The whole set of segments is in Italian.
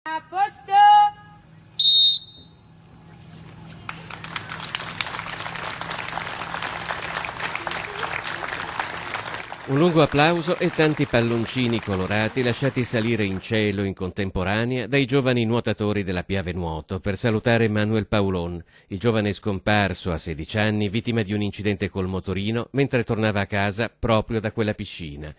A posto! Un lungo applauso e tanti palloncini colorati lasciati salire in cielo in contemporanea dai giovani nuotatori della Piave Nuoto per salutare Manuel Paulon, il giovane scomparso a 16 anni, vittima di un incidente col motorino mentre tornava a casa proprio da quella piscina.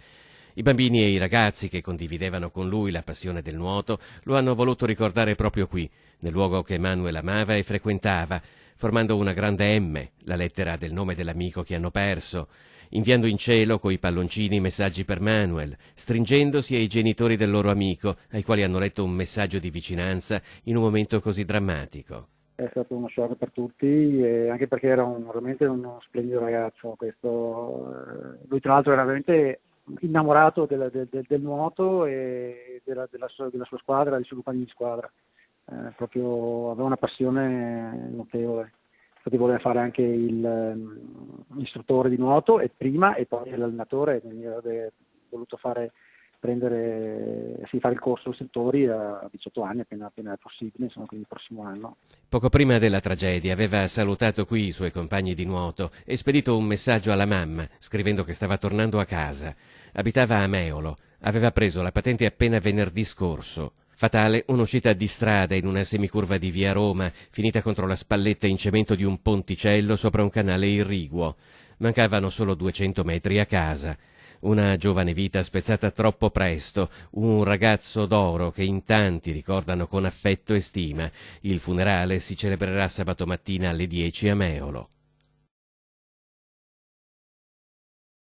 I bambini e i ragazzi che condividevano con lui la passione del nuoto lo hanno voluto ricordare proprio qui, nel luogo che Manuel amava e frequentava, formando una grande M, la lettera del nome dell'amico che hanno perso, inviando in cielo coi palloncini messaggi per Manuel, stringendosi ai genitori del loro amico, ai quali hanno letto un messaggio di vicinanza in un momento così drammatico. È stato uno shock per tutti, e anche perché era veramente uno splendido ragazzo. Lui tra l'altro era veramente innamorato del nuoto e della sua squadra, dei suoi compagni di squadra. Proprio aveva una passione notevole. Infatti voleva fare anche l'istruttore di nuoto e prima e poi l'allenatore, quindi avrebbe voluto fare il corso istruttori a 18 anni, appena possibile, insomma, quindi il prossimo anno. Poco prima della tragedia aveva salutato qui i suoi compagni di nuoto e spedito un messaggio alla mamma, scrivendo che stava tornando a casa. Abitava a Meolo, aveva preso la patente appena venerdì scorso. Fatale un'uscita di strada in una semicurva di via Roma, finita contro la spalletta in cemento di un ponticello sopra un canale irriguo. Mancavano solo 200 metri a casa. Una giovane vita spezzata troppo presto, un ragazzo d'oro che in tanti ricordano con affetto e stima. Il funerale si celebrerà sabato mattina alle 10 a Meolo.